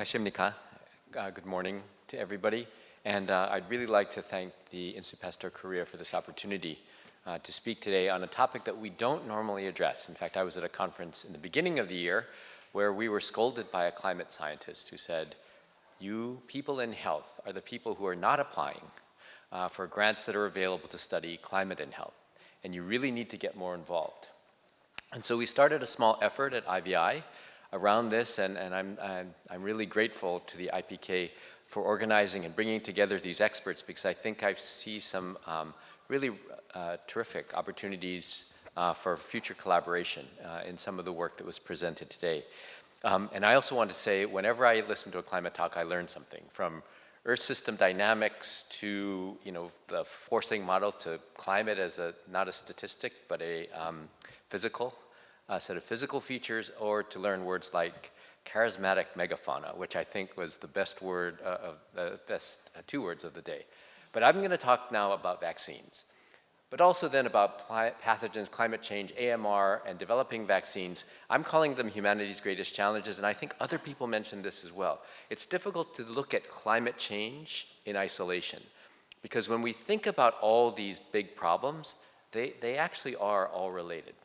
안녕하십니까. Good morning to everybody. And I'd really like to thank the Institute Pasteur Korea for this opportunity to speak today on a topic that we don't normally address. In fact, I was at a conference in the beginning of the year where we were scolded by a climate scientist who said, "You people in health are the people who are not applying for grants that are available to study climate and health, and you really need to get more involved." And so we started a small effort at IVI around this, and I'm really grateful to the IPK for organizing and bringing together these experts, because I think I see some really terrific opportunities for future collaboration in some of the work that was presented today. And I also want to say, whenever I listen to a climate talk, I learn something, from Earth system dynamics to the forcing model, to climate as not a statistic but a physical set of physical features, or to learn words like charismatic megafauna, which I think was the best word of the best two words of the day. But I'm going to talk now about vaccines, but also then about pathogens, climate change, AMR, and developing vaccines. I'm calling them humanity's greatest challenges, and I think other people mentioned this as well. It's difficult to look at climate change in isolation, because when we think about all these big problems, they actually are all related.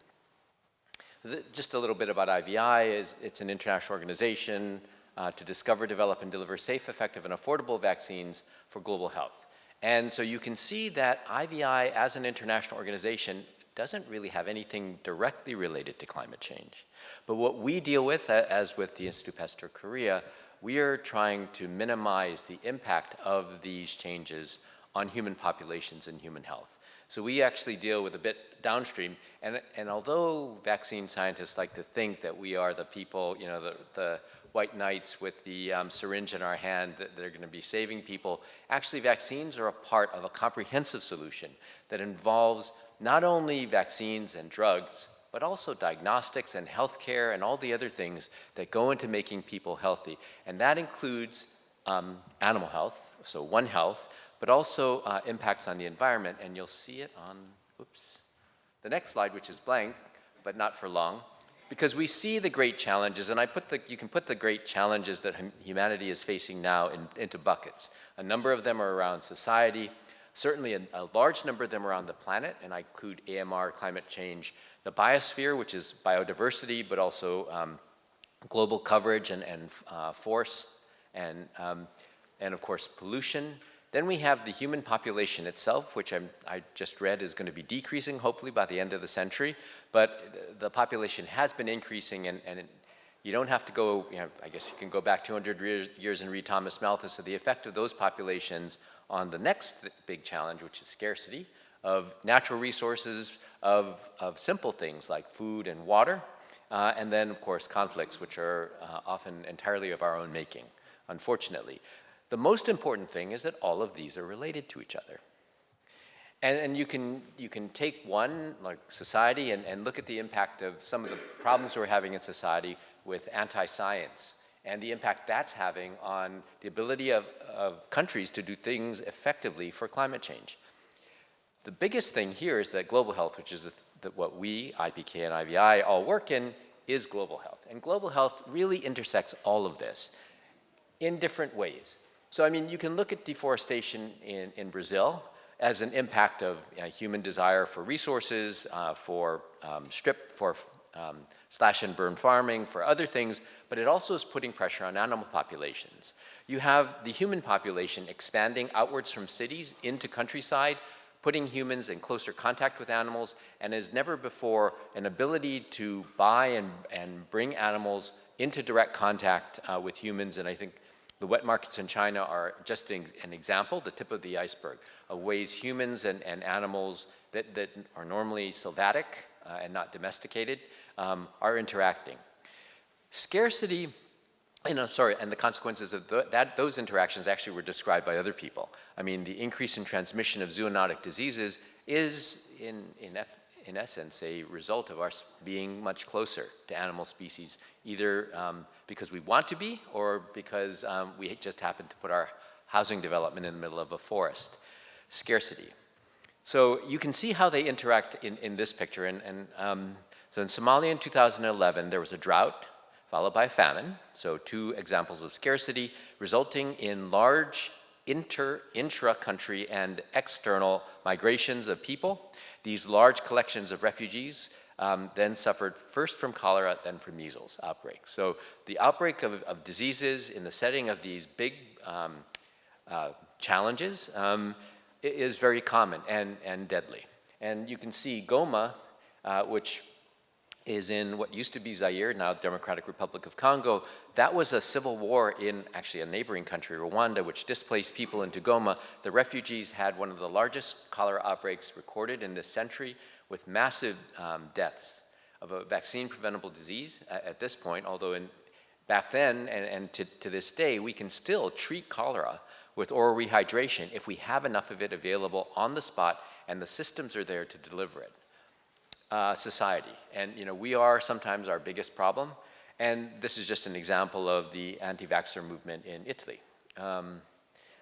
Just a little bit about IVI. It's an international organization to discover, develop, and deliver safe, effective, and affordable vaccines for global health. And so you can see that IVI, as an international organization, doesn't really have anything directly related to climate change. But what we deal with, as with the Institute Pasteur Korea, we are trying to minimize the impact of these changes on human populations and human health. So we actually deal with a bit downstream, and although vaccine scientists like to think that we are the people, the white knights with the syringe in our hand, that they're going to be saving people, actually vaccines are a part of a comprehensive solution that involves not only vaccines and drugs, but also diagnostics and healthcare and all the other things that go into making people healthy. And that includes animal health, so One Health, but also impacts on the environment, and you'll see it on, the next slide, which is blank, but not for long, because we see the great challenges, and you can put the great challenges that humanity is facing now into buckets. A number of them are around society, certainly a large number of them around the planet, and I include AMR, climate change, the biosphere, which is biodiversity, but also global coverage and force, and of course pollution. Then we have the human population itself, which I just read is going to be decreasing, hopefully, by the end of the century. But the population has been increasing, and you don't have to go, I guess you can go back 200 years and read Thomas Malthus. So the effect of those populations on the next big challenge, which is scarcity of natural resources, of simple things like food and water, and then, of course, conflicts, which are often entirely of our own making, unfortunately. The most important thing is that all of these are related to each other. And you can take one, like society, and look at the impact of some of the problems we're having in society with anti-science and the impact that's having on the ability of countries to do things effectively for climate change. The biggest thing here is that global health, which is what we, IPK and IVI, all work in, is global health. And global health really intersects all of this in different ways. So, I mean, you can look at deforestation in Brazil as an impact of human desire for resources, for slash and burn farming, for other things, but it also is putting pressure on animal populations. You have the human population expanding outwards from cities into countryside, putting humans in closer contact with animals, and as never before, an ability to buy and bring animals into direct contact with humans. And I think the wet markets in China are just an example, the tip of the iceberg, of ways humans and animals that are normally sylvatic and not domesticated are interacting. Scarcity, and the consequences of those interactions actually were described by other people. I mean, the increase in transmission of zoonotic diseases is, in essence, a result of us being much closer to animal species, either because we want to be, or because we just happen to put our housing development in the middle of a forest. Scarcity. So you can see how they interact in this picture. So in Somalia in 2011, there was a drought followed by famine. So 2 examples of scarcity, resulting in large intra-country and external migrations of people. These large collections of refugees then suffered first from cholera, then from measles outbreaks. So the outbreak of diseases in the setting of these big challenges is very common and deadly. And you can see Goma, which is in what used to be Zaire, now Democratic Republic of Congo. That was a civil war in actually a neighboring country, Rwanda, which displaced people into Goma. The refugees had one of the largest cholera outbreaks recorded in this century, with massive deaths of a vaccine-preventable disease at this point, although back then and to this day, we can still treat cholera with oral rehydration if we have enough of it available on the spot and the systems are there to deliver it. Society. And we are sometimes our biggest problem. And this is just an example of the anti-vaxxer movement in Italy.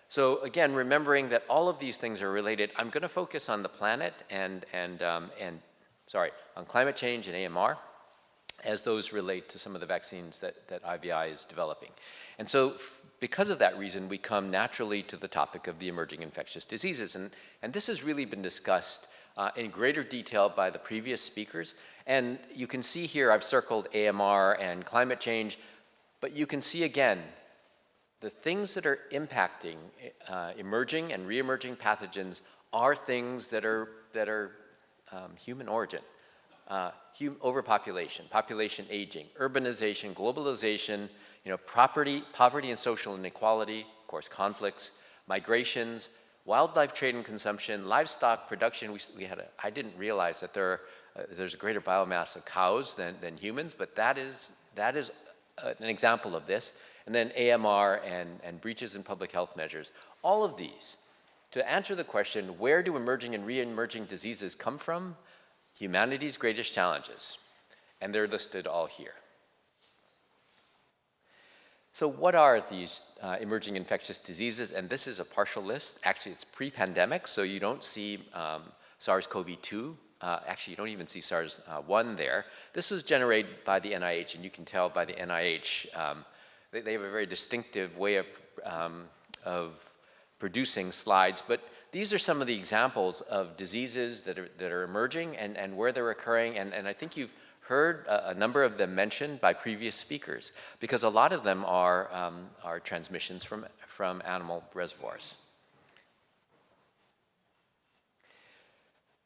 So again, remembering that all of these things are related, I'm going to focus on the planet and on climate change and AMR as those relate to some of the vaccines that IVI is developing. And so because of that reason, we come naturally to the topic of the emerging infectious diseases. And this has really been discussed in greater detail by the previous speakers. And you can see here, I've circled AMR and climate change, but you can see again, the things that are impacting emerging and re-emerging pathogens are things that are human origin. Overpopulation, population aging, urbanization, globalization, poverty and social inequality, of course, conflicts, migrations, wildlife trade and consumption, livestock production. I didn't realize that there's a greater biomass of cows than humans, but that is an example of this. And then AMR and breaches in public health measures. All of these, to answer the question, where do emerging and re-emerging diseases come from? Humanity's greatest challenges. And they're listed all here. So what are these emerging infectious diseases? And this is a partial list. Actually, it's pre-pandemic, so you don't see SARS-CoV-2. Actually, you don't even see SARS-1 there. This was generated by the NIH, and you can tell by the NIH, they have a very distinctive way of producing slides. But these are some of the examples of diseases that are emerging and where they're occurring. And I think you've heard a number of them mentioned by previous speakers, because a lot of them are transmissions from animal reservoirs.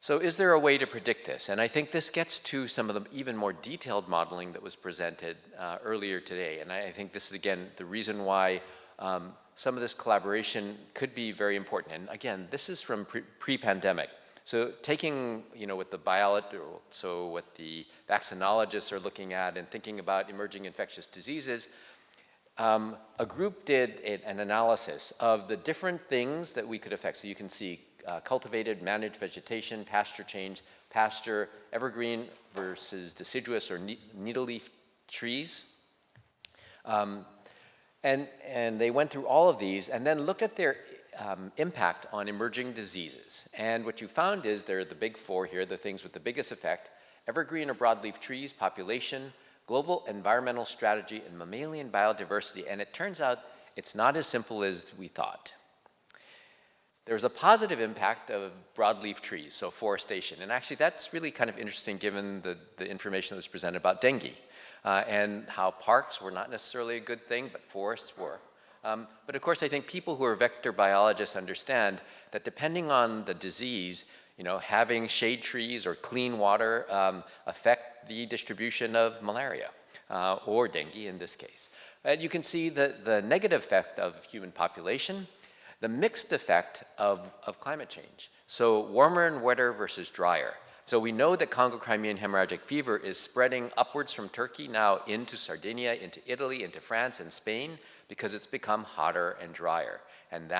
So is there a way to predict this? And I think this gets to some of the even more detailed modeling that was presented earlier today. And I think this is, again, the reason why some of this collaboration could be very important. And again, this is from pre-pandemic. So taking, what what the vaccinologists are looking at and thinking about emerging infectious diseases, a group did an analysis of the different things that we could affect. So you can see cultivated, managed vegetation, pasture change, pasture, evergreen versus deciduous or needle leaf trees. And they went through all of these and then looked at their impact on emerging diseases. And what you found is there are the big 4 here, the things with the biggest effect: evergreen or broadleaf trees, population, global environmental strategy, and mammalian biodiversity. And it turns out it's not as simple as we thought. There's a positive impact of broadleaf trees, so forestation. And actually that's really kind of interesting given the information that was presented about dengue and how parks were not necessarily a good thing, but forests were. But of course, I think people who are vector biologists understand that depending on the disease, having shade trees or clean water affect the distribution of malaria or dengue in this case. You can see the negative effect of human population, the mixed effect of climate change. So warmer and wetter versus drier. So we know that Congo-Crimean hemorrhagic fever is spreading upwards from Turkey now into Sardinia, into Italy, into France and Spain, because it's become hotter and drier. And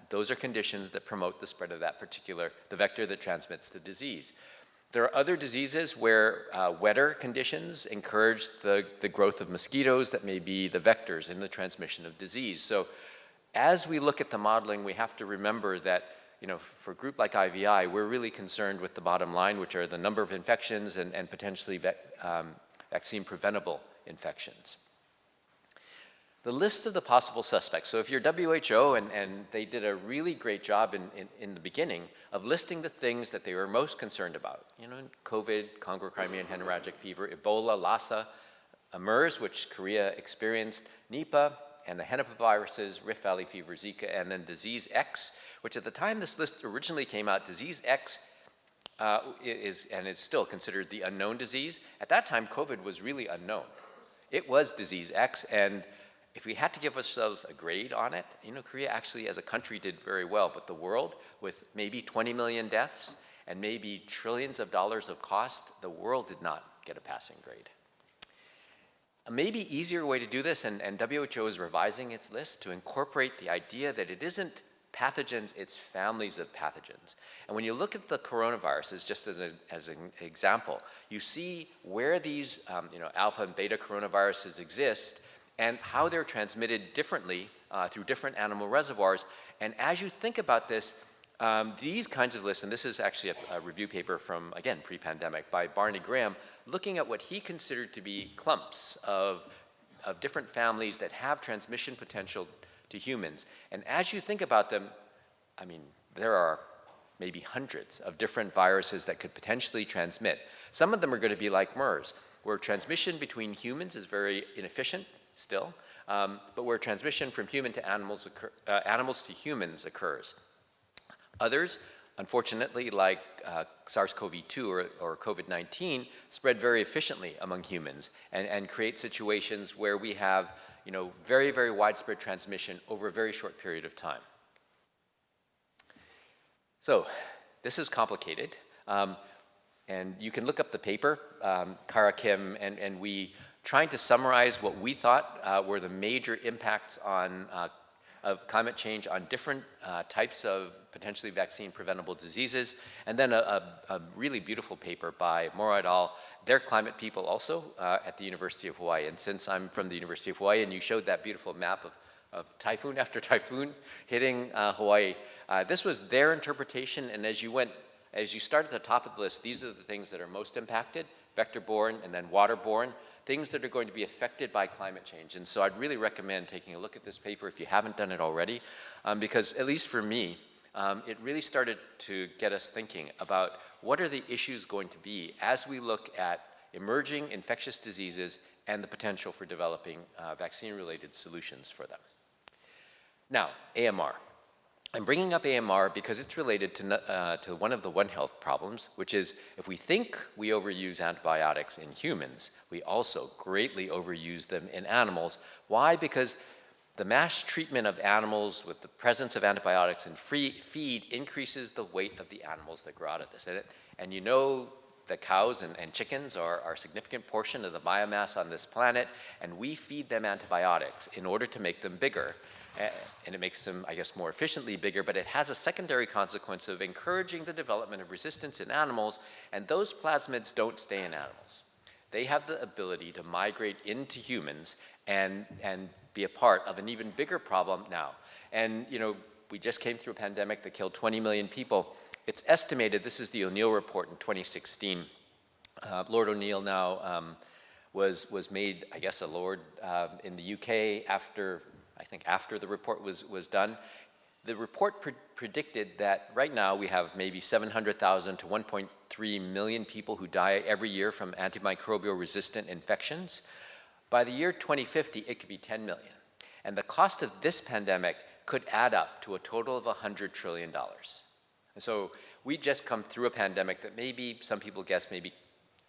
those are conditions that promote the spread of the vector that transmits the disease. There are other diseases where wetter conditions encourage the growth of mosquitoes that may be the vectors in the transmission of disease. So as we look at the modeling, we have to remember that for a group like IVI, we're really concerned with the bottom line, which are the number of infections and potentially vaccine-preventable infections. the list of the possible suspects. So if you're WHO, and they did a really great job in the beginning of listing the things that they were most concerned about. You know, COVID, Congo, Crimean hemorrhagic fever, Ebola, Lassa, MERS, which Korea experienced, Nipah, and the henipaviruses, Rift Valley fever, Zika, and then disease X, which at the time this list originally came out, disease X is still considered the unknown disease. At that time, COVID was really unknown. It was disease X, and if we had to give ourselves a grade on it, you know, Korea actually as a country did very well, but the world with maybe 20 million deaths and maybe trillions of dollars of cost, the world did not get a passing grade. A maybe easier way to do this, and WHO is revising its list to incorporate the idea that it isn't pathogens, it's families of pathogens. And when you look at the coronaviruses, just as an example, you see where these alpha and beta coronaviruses exist and how they're transmitted differently through different animal reservoirs. And as you think about this, these kinds of lists, and this is actually a review paper from, again, pre-pandemic by Barney Graham, looking at what he considered to be clumps of different families that have transmission potential to humans. And as you think about them, I mean, there are maybe hundreds of different viruses that could potentially transmit. Some of them are going to be like MERS, where transmission between humans is very inefficient still, but where transmission from human to animals to humans occurs. Others, unfortunately, like SARS-CoV-2 or COVID-19, spread very efficiently among humans and create situations where we have very, very widespread transmission over a very short period of time. So this is complicated. And you can look up the paper, Kara Kim, and we trying to summarize what we thought were the major impacts of climate change on different types of potentially vaccine-preventable diseases, and then a really beautiful paper by Mora et al. They're climate people also at the University of Hawaii. And since I'm from the University of Hawaii, and you showed that beautiful map of typhoon after typhoon hitting Hawaii, this was their interpretation. And as you start at the top of the list, these are the things that are most impacted: vector-borne and then waterborne, things that are going to be affected by climate change. And so I'd really recommend taking a look at this paper if you haven't done it already, because at least for me, it really started to get us thinking about what are the issues going to be as we look at emerging infectious diseases and the potential for developing vaccine-related solutions for them. Now, AMR. I'm bringing up AMR because it's related to one of the One Health problems, which is if we think we overuse antibiotics in humans, we also greatly overuse them in animals. Why? Because the mass treatment of animals with the presence of antibiotics in feed increases the weight of the animals that grow out of this. And you know that cows and chickens are a significant portion of the biomass on this planet, and we feed them antibiotics in order to make them bigger. And it makes them, I guess, more efficiently bigger, but it has a secondary consequence of encouraging the development of resistance in animals, and those plasmids don't stay in animals. They have the ability to migrate into humans and be a part of an even bigger problem now. And we just came through a pandemic that killed 20 million people. It's estimated, this is the O'Neill report in 2016. Lord O'Neill now was made, I guess, a lord in the UK after the report was done. The report predicted that right now we have maybe 700,000 to 1.3 million people who die every year from antimicrobial resistant infections. By the year 2050, it could be 10 million. And the cost of this pandemic could add up to a total of $100 trillion. And so we just come through a pandemic that maybe some people guess maybe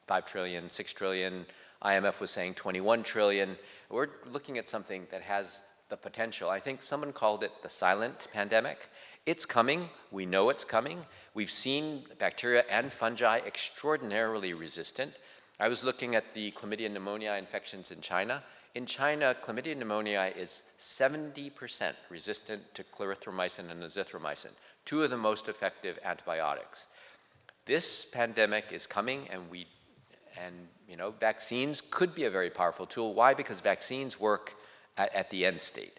5 trillion, 6 trillion. IMF was saying 21 trillion. We're looking at something that has the potential. I think someone called it the silent pandemic. It's coming. We know it's coming. We've seen bacteria and fungi extraordinarily resistant. I was looking at the chlamydia pneumoniae infections in China. In China, chlamydia pneumoniae is 70% resistant to clarithromycin and azithromycin, two of the most effective antibiotics. This pandemic is coming, and vaccines could be a very powerful tool. Why? Because vaccines work at the end state.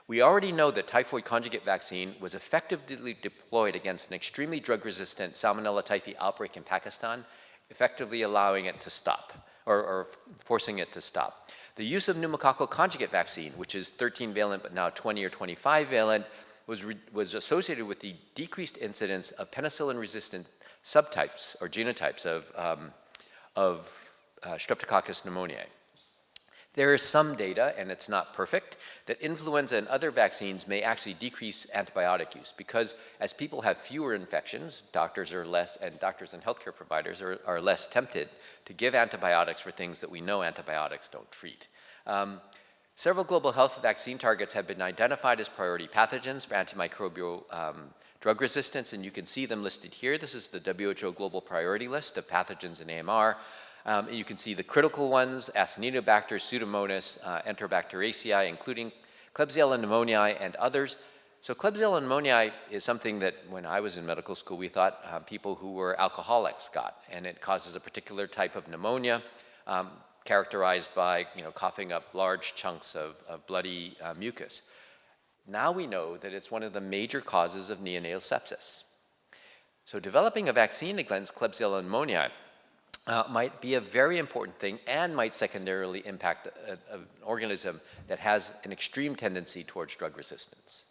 We already know that typhoid conjugate vaccine was effectively deployed against an extremely drug-resistant Salmonella typhi outbreak in Pakistan, effectively allowing it to stop, or forcing it to stop. The use of pneumococcal conjugate vaccine, which is 13-valent but now 20 or 25-valent, was associated with the decreased incidence of penicillin-resistant subtypes or genotypes of Streptococcus pneumoniae. There is some data, and it's not perfect, that influenza and other vaccines may actually decrease antibiotic use because as people have fewer infections, doctors and healthcare providers are less tempted to give antibiotics for things that we know antibiotics don't treat. Several global health vaccine targets have been identified as priority pathogens for antimicrobial drug resistance, and you can see them listed here. This is the WHO Global Priority List of pathogens in AMR. You can see the critical ones, Acinetobacter, Pseudomonas, Enterobacteriaceae, including Klebsiella pneumoniae and others. So Klebsiella pneumoniae is something that when I was in medical school, we thought people who were alcoholics got, and it causes a particular type of pneumonia characterized by coughing up large chunks of bloody mucus. Now we know that it's one of the major causes of neonatal sepsis. So developing a vaccine against Klebsiella pneumoniae might be a very important thing and might secondarily impact an organism that has an extreme tendency towards drug resistance.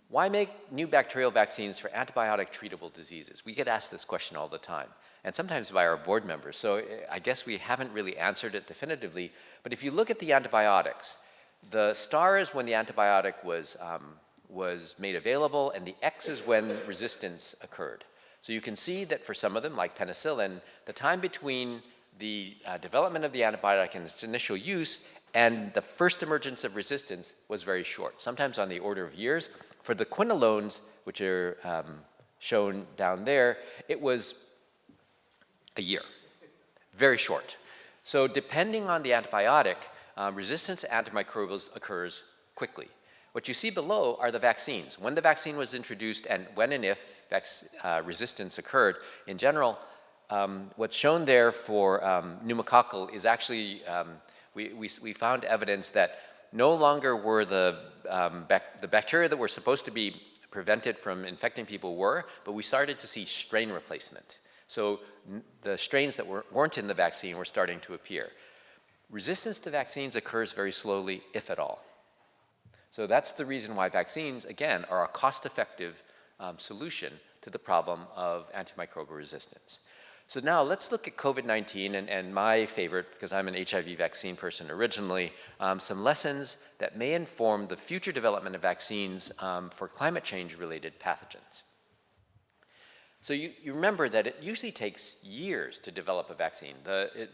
Why make new bacterial vaccines for antibiotic treatable diseases? We get asked this question all the time, and sometimes by our board members, so I guess we haven't really answered it definitively, but if you look at the antibiotics, the star is when the antibiotic was made available, and the X is when resistance occurred. So you can see that for some of them, like penicillin, the time between the development of the antibiotic and its initial use and the first emergence of resistance was very short, sometimes on the order of years. For the quinolones, which are shown down there, it was a year, very short. So depending on the antibiotic, resistance to antimicrobials occurs quickly. What you see below are the vaccines. When the vaccine was introduced and when and if resistance occurred, in general, what's shown there for pneumococcal is actually, we found evidence that no longer were the bacteria that were supposed to be prevented from infecting people but we started to see strain replacement. So the strains that weren't in the vaccine were starting to appear. Resistance to vaccines occurs very slowly, if at all. So that's the reason why vaccines, again, are a cost-effective solution to the problem of antimicrobial resistance. So now let's look at COVID-19 and my favorite, because I'm an HIV vaccine person originally, some lessons that may inform the future development of vaccines for climate change-related pathogens. So you remember that it usually takes years to develop a vaccine.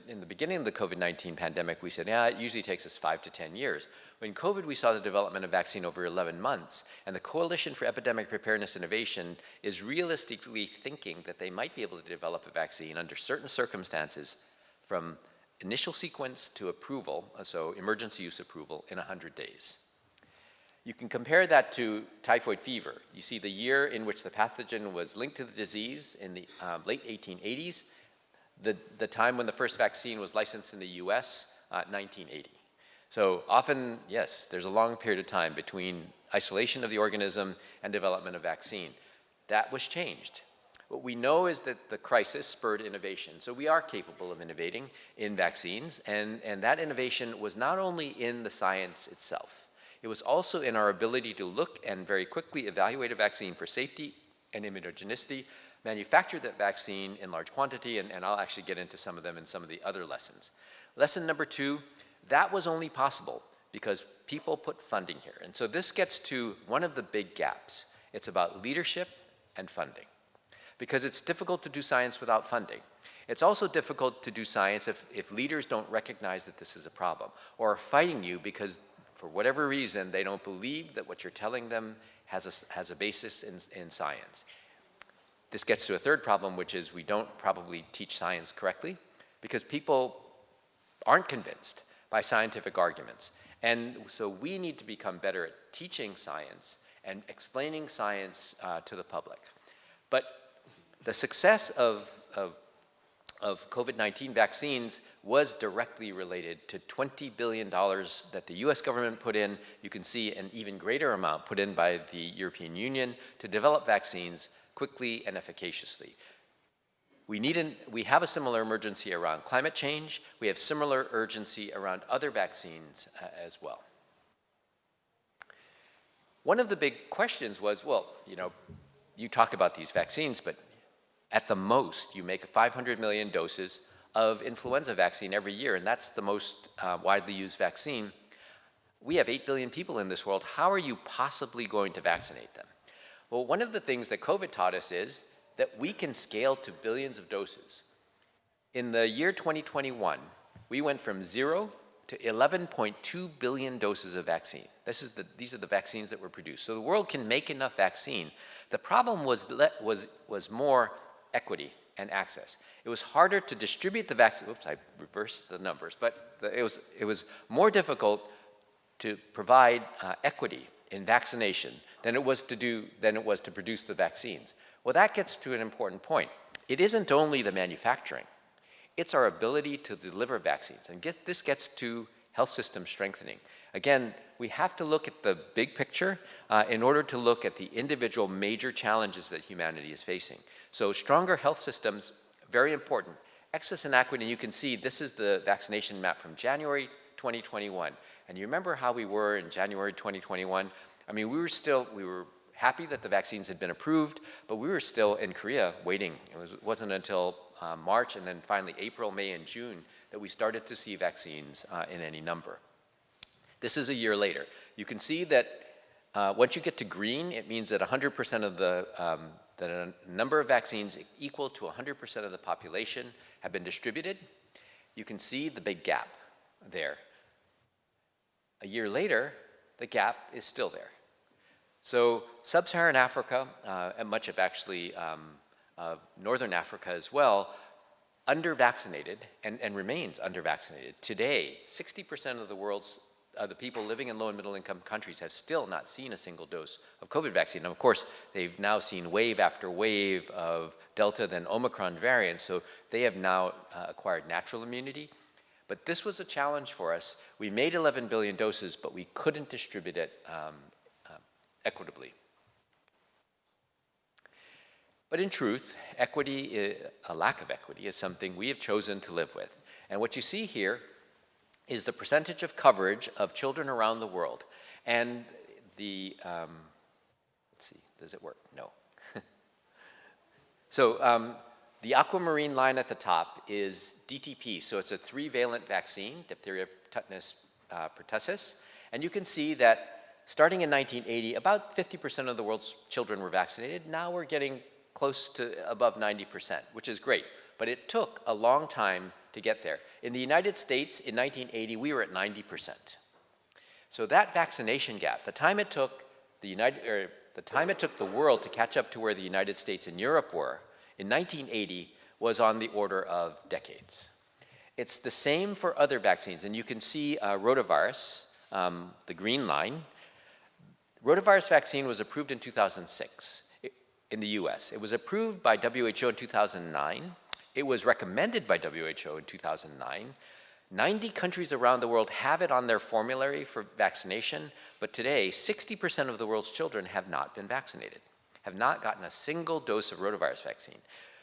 In the beginning of the COVID-19 pandemic, we said, yeah, it usually takes us 5 to 10 years. In COVID, we saw the development of vaccine over 11 months, and the Coalition for Epidemic Preparedness Innovation is realistically thinking that they might be able to develop a vaccine under certain circumstances from initial sequence to approval, so emergency use approval, in 100 days. You can compare that to typhoid fever. You see the year in which the pathogen was linked to the disease in the late 1880s, the time when the first vaccine was licensed in the US, 1980. So often, yes, there's a long period of time between isolation of the organism and development of vaccine. That was changed. What we know is that the crisis spurred innovation. So we are capable of innovating in vaccines, and that innovation was not only in the science itself. It was also in our ability to look and very quickly evaluate a vaccine for safety and immunogenicity, manufacture that vaccine in large quantity, and I'll actually get into some of them in some of the other lessons. Lesson number 2, that was only possible because people put funding here. And so this gets to one of the big gaps. It's about leadership and funding. Because it's difficult to do science without funding. It's also difficult to do science if leaders don't recognize that this is a problem or are fighting you because for whatever reason, they don't believe that what you're telling them has a basis in science. This gets to a third problem, which is we don't probably teach science correctly because people aren't convinced by scientific arguments. And so we need to become better at teaching science and explaining science to the public. But the success of COVID-19 vaccines was directly related to $20 billion that the US government put in. You can see an even greater amount put in by the European Union to develop vaccines quickly and efficaciously. we have a similar emergency around climate change. We have similar urgency around other vaccines as well. One of the big questions was, well, you talk about these vaccines, but at the most, you make 500 million doses of influenza vaccine every year, and that's the most widely used vaccine. We have 8 billion people in this world. How are you possibly going to vaccinate them? Well, one of the things that COVID taught us is that we can scale to billions of doses. In the year 2021, we went from 0 to 11.2 billion doses of vaccine. These are the vaccines that were produced. So the world can make enough vaccine. The problem was more equity and access. It was harder to distribute the vaccine. Oops, I reversed the numbers, but it was more difficult to provide equity in vaccination than it was to produce the vaccines. Well, that gets to an important point. It isn't only the manufacturing, it's our ability to deliver vaccines. And this gets to health system strengthening. Again, we have to look at the big picture in order to look at the individual major challenges that humanity is facing. So stronger health systems, very important. Access and equity, you can see this is the vaccination map from January 2021. And you remember how we were in January 2021? I mean, we were happy that the vaccines had been approved, but we were still in Korea waiting. It wasn't until March and then finally April, May, and June that we started to see vaccines in any number. This is a year later. You can see that once you get to green, it means that 100% of the number of vaccines equal to 100% of the population have been distributed. You can see the big gap there. A year later, the gap is still there. So sub-Saharan Africa, and much of actually Northern Africa as well, under-vaccinated and remains under-vaccinated. Today, 60% of the world's the people living in low and middle income countries have still not seen a single dose of COVID vaccine. And of course, they've now seen wave after wave of Delta then Omicron variants, so they have now acquired natural immunity. But this was a challenge for us. We made 11 billion doses, but we couldn't distribute it equitably. But in truth, equity, a lack of equity, is something we have chosen to live with. And what you see here is the percentage of coverage of children around the world. And the, let's see, does it work? No. So the aquamarine line at the top is DTP, so it's a 3-valent vaccine, diphtheria, tetanus, pertussis. And you can see that starting in 1980, about 50% of the world's children were vaccinated. Now we're getting close to above 90%, which is great. But it took a long time to get there. In the United States, in 1980, we were at 90%. So that vaccination gap, the time it took the world to catch up to where the United States and Europe were in 1980 was on the order of decades. It's the same for other vaccines, and you can see rotavirus, the green line. Rotavirus vaccine was approved in 2006 in the US. It was approved by WHO in 2009. It was recommended by WHO in 2009. 90 countries around the world have it on their formulary for vaccination, but today 60% of the world's children have not been vaccinated, have not gotten a single dose of rotavirus vaccine.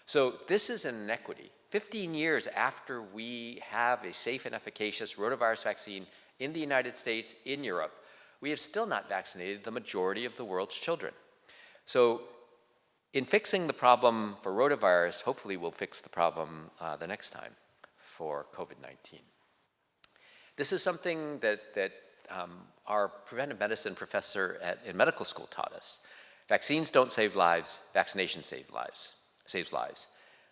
So this is an inequity. 15 years after we have a safe and efficacious rotavirus vaccine in the United States, in Europe, we have still not vaccinated the majority of the world's children. So in fixing the problem for rotavirus, hopefully we'll fix the problem the next time for COVID-19. This is something that our preventive medicine professor in medical school taught us. Vaccines don't save lives, vaccination saves lives.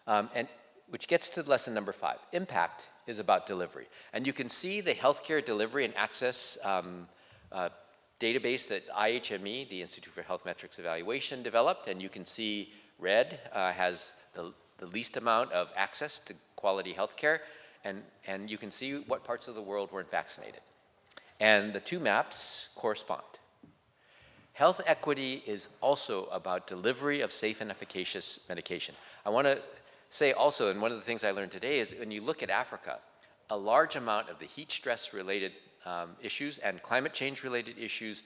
And which gets to lesson number 5. Impact is about delivery. And you can see the healthcare delivery and access database that IHME, the Institute for Health Metrics Evaluation, developed, and you can see red has the least amount of access to quality healthcare, and you can see what parts of the world weren't vaccinated. And the two maps correspond. Health equity is also about delivery of safe and efficacious medication. I want to say also, and one of the things I learned today is when you look at Africa, a large amount of the heat stress related issues and climate change-related issues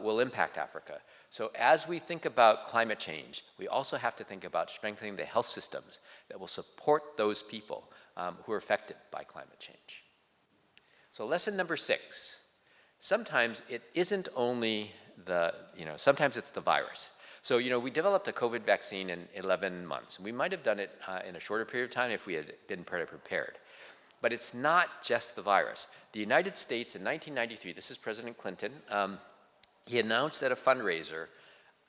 will impact Africa. So as we think about climate change, we also have to think about strengthening the health systems that will support those people who are affected by climate change. So lesson number 6, sometimes it isn't only sometimes it's the virus. So, we developed a COVID vaccine in 11 months. We might have done it in a shorter period of time if we had been better prepared. But it's not just the virus. The United States in 1993, this is President Clinton, he announced at a fundraiser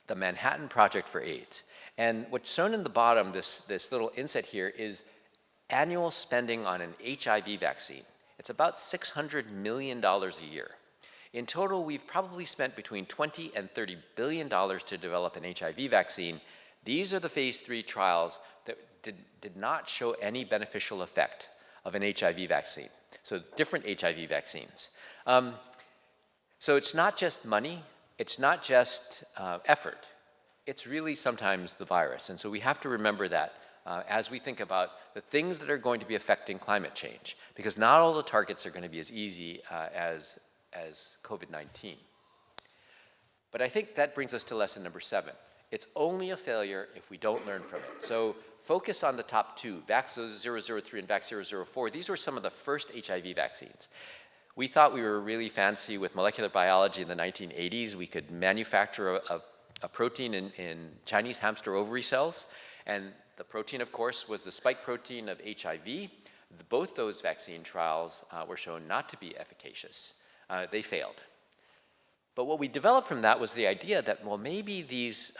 the Manhattan Project for AIDS. And what's shown in the bottom, this little inset here, is annual spending on an HIV vaccine. It's about $600 million a year. In total, we've probably spent between $20 and $30 billion to develop an HIV vaccine. These are the phase 3 trials that did not show any beneficial effect of an HIV vaccine. So different HIV vaccines. So it's not just money, it's not just effort, it's really sometimes the virus. And so we have to remember that as we think about the things that are going to be affecting climate change, because not all the targets are going to be as easy as COVID-19. But I think that brings us to lesson number 7. It's only a failure if we don't learn from it. So focus on the top 2, VAX-003 and VAX-004. These were some of the first HIV vaccines. We thought we were really fancy with molecular biology in the 1980s. We could manufacture a protein in Chinese hamster ovary cells. And the protein, of course, was the spike protein of HIV. Both those vaccine trials were shown not to be efficacious. They failed. But what we developed from that was the idea that, well, maybe these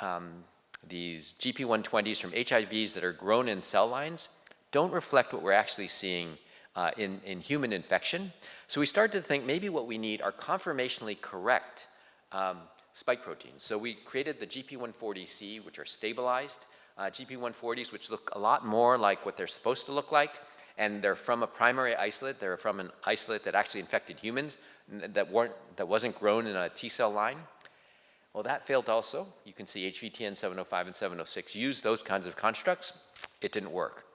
GP120s from HIVs that are grown in cell lines don't reflect what we're actually seeing in human infection. So we started to think maybe what we need are conformationally correct spike proteins. So we created the GP140C, which are stabilized GP140s, which look a lot more like what they're supposed to look like. And they're from a primary isolate. They're from an isolate that actually infected humans that wasn't grown in a T cell line. Well, that failed also. You can see HVTN 705 and 706 used those kinds of constructs. It didn't work.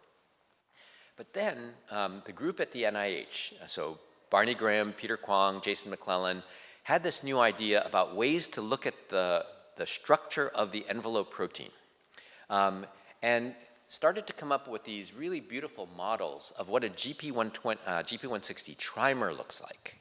But then the group at the NIH, so Barney Graham, Peter Kwong, Jason McClellan, had this new idea about ways to look at the structure of the envelope protein. And started to come up with these really beautiful models of what a GP160 trimer looks like.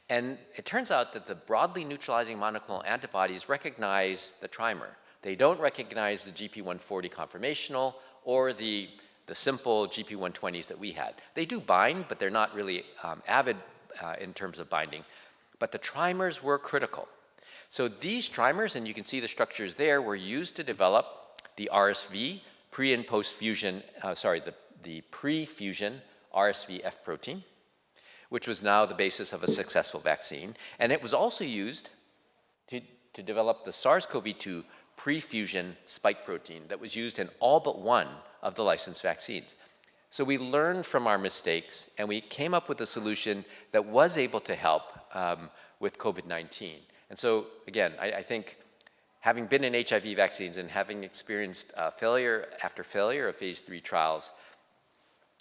And it turns out that the broadly neutralizing monoclonal antibodies recognize the trimer. They don't recognize the GP140 conformational or the simple GP120s that we had. They do bind, but they're not really avid in terms of binding. But the trimers were critical. So these trimers, and you can see the structures there, were used to develop the RSV, pre and post fusion, the pre-fusion RSV F protein, which was now the basis of a successful vaccine. And it was also used to develop the SARS-CoV-2 pre-fusion spike protein that was used in all but one of the licensed vaccines. So we learned from our mistakes, and we came up with a solution that was able to help with COVID-19. And so, again, I think having been in HIV vaccines and having experienced failure after failure of phase 3 trials,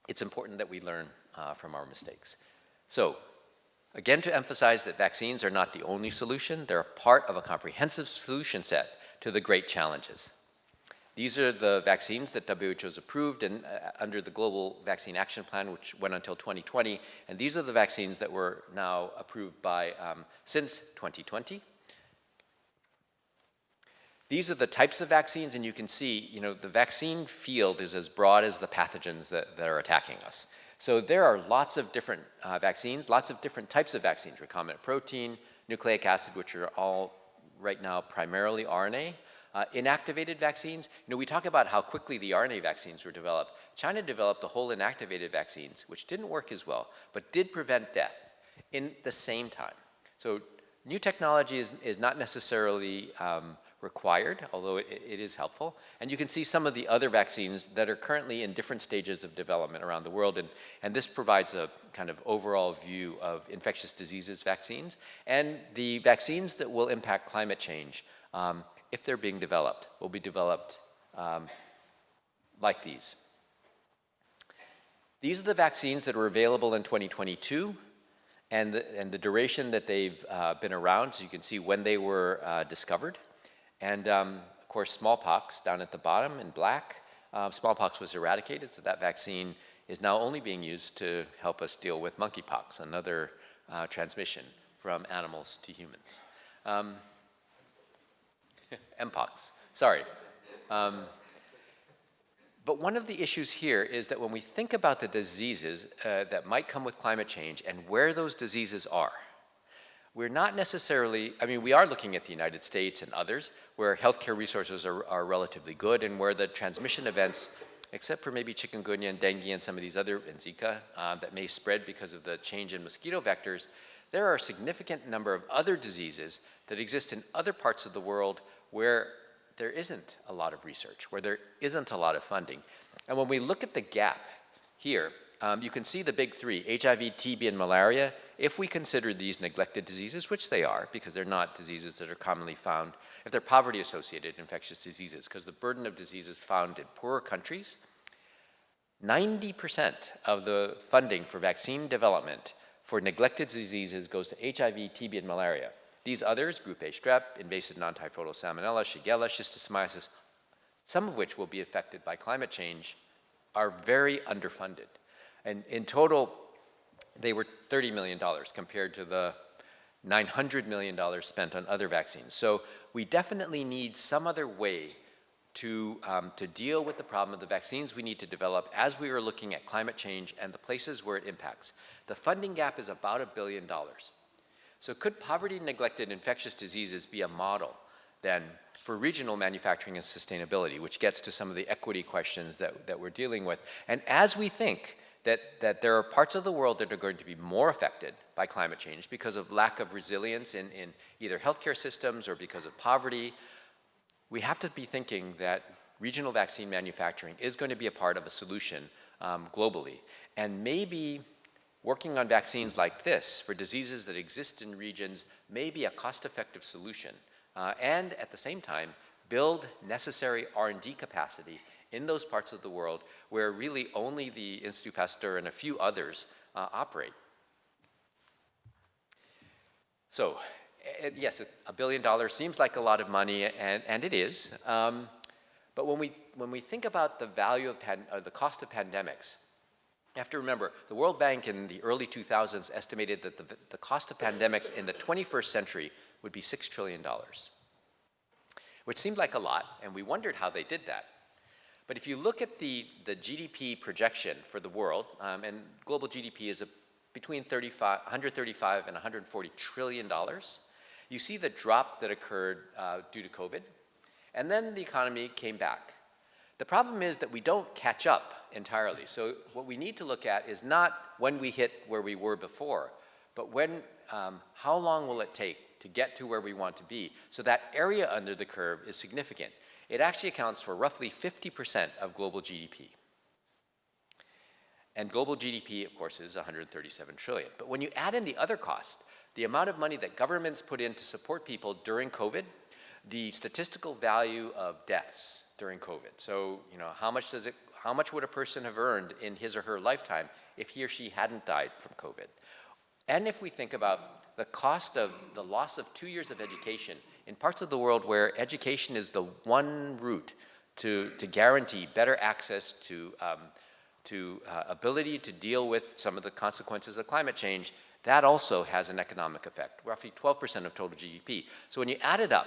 it's important that we learn from our mistakes. So, again, to emphasize that vaccines are not the only solution, they're a part of a comprehensive solution set to the great challenges. These are the vaccines that WHO has approved under the Global Vaccine Action Plan, which went until 2020, and these are the vaccines that were now approved by since 2020. These are the types of vaccines, and you can see, the vaccine field is as broad as the pathogens that are attacking us. So there are lots of different vaccines, lots of different types of vaccines, recombinant protein, nucleic acid, which are all right now primarily RNA. Inactivated vaccines, we talk about how quickly the RNA vaccines were developed. China developed the whole inactivated vaccines, which didn't work as well, but did prevent death in the same time. So new technology is not necessarily required, although it is helpful. And you can see some of the other vaccines that are currently in different stages of development around the world. And this provides a kind of overall view of infectious diseases vaccines and the vaccines that will impact climate change, if they're being developed, will be developed like these. These are the vaccines that are available in 2022. and the duration that they've been around, so you can see when they were discovered. And of course, smallpox down at the bottom in black. Smallpox was eradicated, so that vaccine is now only being used to help us deal with monkeypox, another transmission from animals to humans. Mpox, sorry. But one of the issues here is that when we think about the diseases that might come with climate change and where those diseases are, we're not necessarily, I mean, we are looking at the United States and others where healthcare resources are relatively good and where the transmission events, except for maybe chikungunya and dengue and some of these other, and Zika, that may spread because of the change in mosquito vectors, there are a significant number of other diseases that exist in other parts of the world where there isn't a lot of research, where there isn't a lot of funding. And when we look at the gap here, you can see the big three, HIV, TB, and malaria. If we consider these neglected diseases, which they are, because they're not diseases that are commonly found, if they're poverty-associated infectious diseases, because the burden of disease is found in poorer countries, 90% of the funding for vaccine development for neglected diseases goes to HIV, TB, and malaria. These others, group A strep, invasive non-typhoidal salmonella, Shigella, schistosomiasis, some of which will be affected by climate change, are very underfunded. And in total, they were $30 million compared to the $900 million spent on other vaccines. So we definitely need some other way to deal with the problem of the vaccines we need to develop as we are looking at climate change and the places where it impacts. The funding gap is about $1 billion. So could poverty-neglected infectious diseases be a model then for regional manufacturing and sustainability, which gets to some of the equity questions that we're dealing with? And as we think that there are parts of the world that are going to be more affected by climate change because of lack of resilience in either healthcare systems or because of poverty, we have to be thinking that regional vaccine manufacturing is going to be a part of a solution globally. And maybe working on vaccines like this for diseases that exist in regions may be a cost-effective solution. And at the same time, build necessary R&D capacity in those parts of the world where really only the Institut Pasteur and a few others operate. So, yes, $1 billion seems like a lot of money, and it is. But when we think about the value of the cost of pandemics, you have to remember, the World Bank in the early 2000s estimated that the cost of pandemics in the 21st century would be $6 trillion, which seemed like a lot, and we wondered how they did that. But if you look at the GDP projection for the world, and global GDP is between 135 and $140 trillion, you see the drop that occurred due to COVID, and then the economy came back. The problem is that we don't catch up entirely. So what we need to look at is not when we hit where we were before, but how long will it take to get to where we want to be? So that area under the curve is significant. It actually accounts for roughly 50% of global GDP. And global GDP, of course, is 137 trillion. But when you add in the other costs, the amount of money that governments put in to support people during COVID, the statistical value of deaths during COVID. So, you know, how much would a person have earned in his or her lifetime if he or she hadn't died from COVID? And if we think about the cost of the loss of 2 years of education in parts of the world where education is the one route to guarantee better access to ability to deal with some of the consequences of climate change, that also has an economic effect, roughly 12% of total GDP. So when you add it up,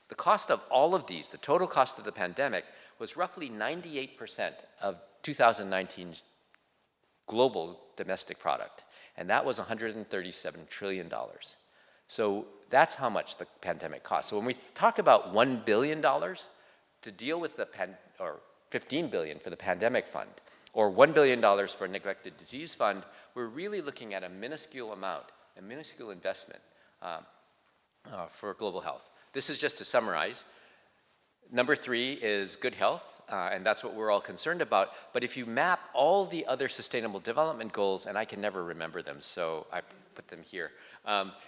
the cost of all of these, the total cost of the pandemic, was roughly 98% of 2019's global domestic product. And that was $137 trillion. So that's how much the pandemic cost. So when we talk about $1 billion to deal with or $15 billion for the pandemic fund, or $1 billion for a neglected disease fund, we're really looking at a minuscule amount, a minuscule investment for global health. This is just to summarize. Number 3 is good health, and that's what we're all concerned about. But if you map all the other sustainable development goals, and I can never remember them, so I put them here,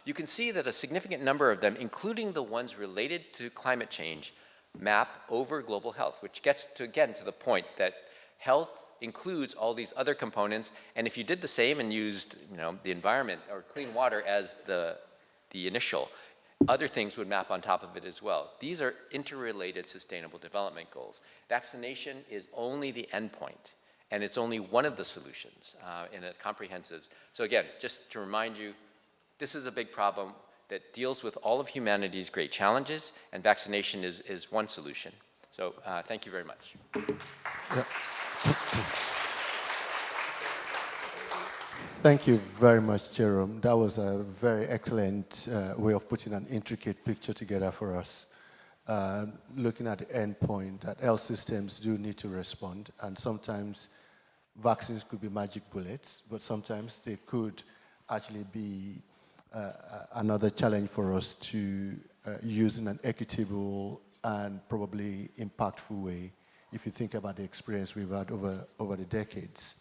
you can see that a significant number of them, including the ones related to climate change, map over global health, which gets to, again, to the point that health includes all these other components. And if you did the same and used, the environment or clean water as the initial, other things would map on top of it as well. These are interrelated sustainable development goals. Vaccination is only the endpoint, and it's only one of the solutions in a comprehensive. So again, just to remind you, this is a big problem that deals with all of humanity's great challenges, and vaccination is one solution. So thank you very much. Yeah. Thank you very much, Jerome. That was a very excellent way of putting an intricate picture together for us. Looking at the end point that health systems do need to respond, and sometimes vaccines could be magic bullets, but sometimes they could actually be another challenge for us to use in an equitable and probably impactful way if you think about the experience we've had over the decades.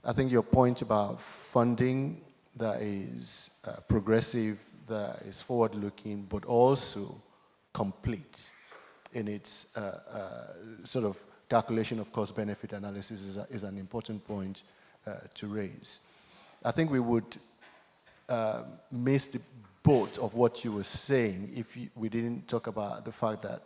I think your point about funding that is progressive, that is forward-looking, but also complete in its sort of calculation of cost-benefit analysis is an important point to raise. I think we would miss the boat of what you were saying if we didn't talk about the fact that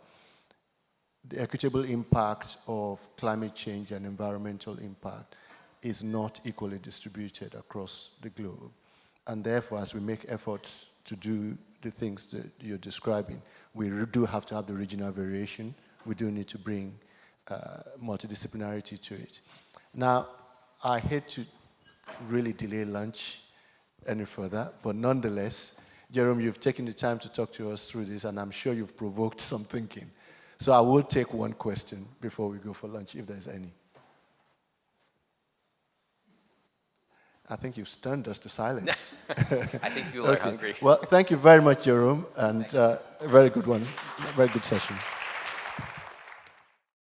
the equitable impact of climate change and environmental impact is not equally distributed across the globe. And therefore, as we make efforts to do the things that you're describing, we do have to have the regional variation. We do need to bring multidisciplinarity to it. Now, I hate to really delay lunch any further, but nonetheless, Jerome, you've taken the time to talk to us through this, and I'm sure you've provoked some thinking. So I will take one question before we go for lunch, if there's any. I think you've stunned us to silence. I think people are hungry. Well, thank you very much, Jerome, and a very good one, very good session.